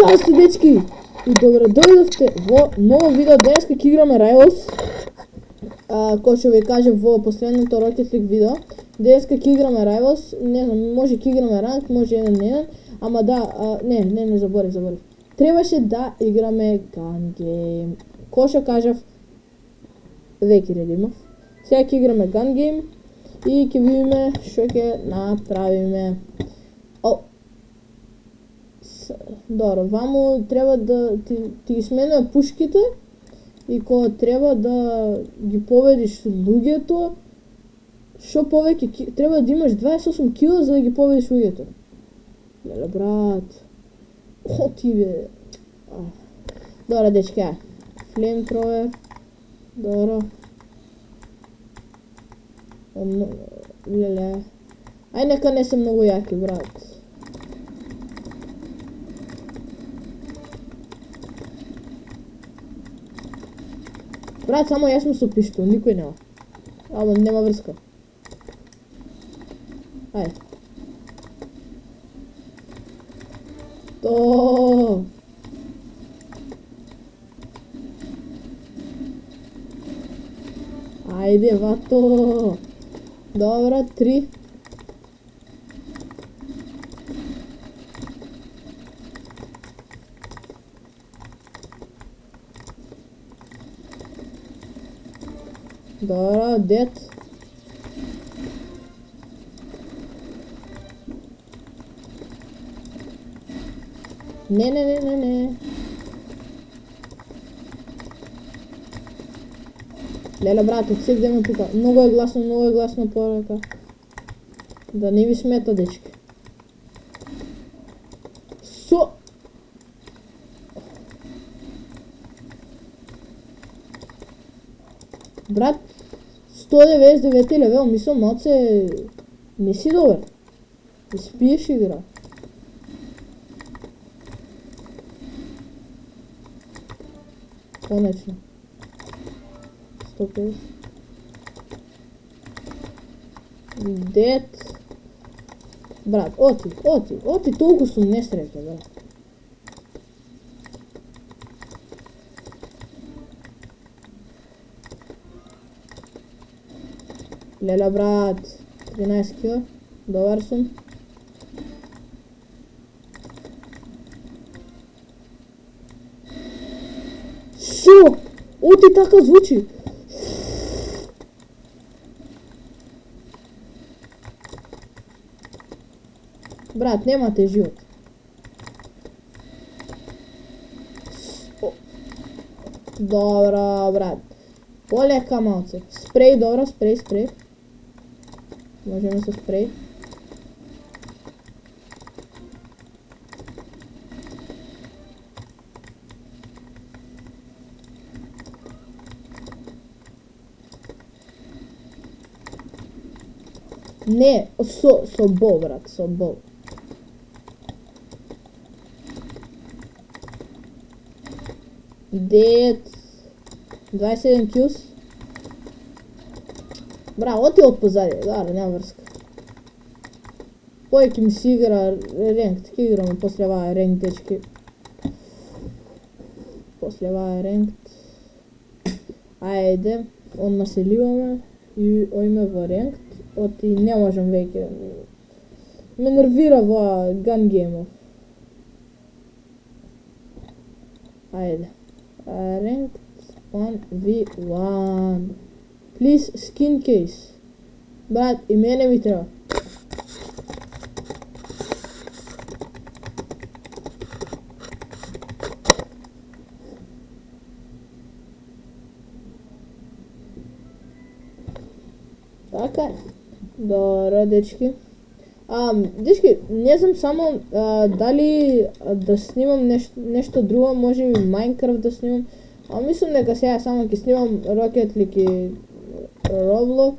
Здраво сте, дечки! И добро дојдовте во ново видео. Денеска ќе играме Rivals. Кој што ви кажа во последното Rocket League видео. Денеска ќе играме Rivals. Не знам, може ќе играме ранг, може 1-1. Ама да, не заборив. Требаше да играме Gun Game. Кој што кажав, веќе редимав. Сега ќе играме Gun Game и ќе видиме што ќе направиме. Добро, ваму треба да ти ги сменува пушките и кога треба да ги победиш луѓето, што повеќе треба да имаш 28 кила за да ги победиш луѓето. Леле брат. Оти бе. Добро, дечки, ај. Flamethrower. Добро. Леле. Ај нека не се многу јаки, брат. Брат, само јас сум со пиштол, никој нема. Ама нема врска. Ај. То. Ајде, вато. Добро, 3. Добро, дет. Не. Леле брат, отсегдеме тука. Многу е гласно порака. Да не ви смета, дечки. Брат, 199 левел, мислам, малце не си добар. Да спиеш игра. Конечно. 150. Дет. Брат, оти, толку сум несреќен, брат. Леле брат, 13 кила, добар сум. Шо? Оти така звучи. Брат, немате живот. Добро, брат. Полека малце. Спреј, добро, спреј. Можеме со спреј. Не, со бол, брат, со бол. Дет. 27 килс. Бра, оти од позади, да, нема врска. Повеќе ми си игра ренкт, ке играме после оваа ренкт, дечки. После оваа ренкт. Ајде, одма се ливаме и ојме во ренкт. Оти не можам веќе. Ме нервира во Gun Game. Ајде. Ренкт 1v1. Please, skin case. Брат, и мене ми треба. Така. Добро, дечки. Дечки, не знам само дали да снимам нешто друго, може би Minecraft да снимам. Мислам дека сега само ќе снимам Rocket League и Roblox.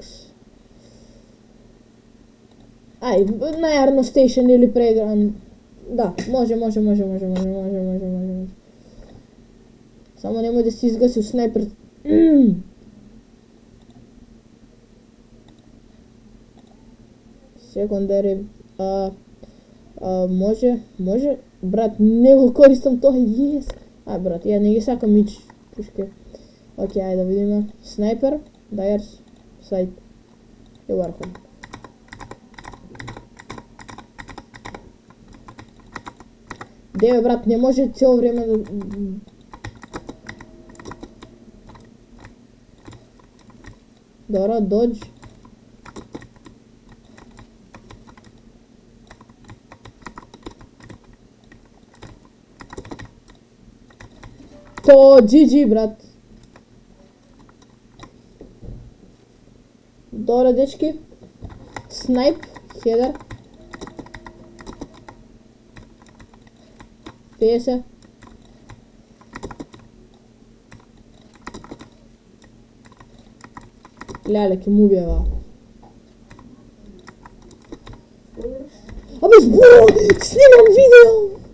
На Arno Station или преигран. Да, може. Само немој да си изгасил снайпер. Секундари. Може Брат, не го користам тоа, yes. Ај, брат, ја не ги сакам мич пушке. Океј, ајде да видиме. Снайпер, Dyer's Sight. Ја вархам. Деве, брат, не може цело време да... Добро, додж. То, GG, брат. Добро, дечки. Снайп, хедер. 50. Леле, ке му убива. Абе, зборо, снимам видео!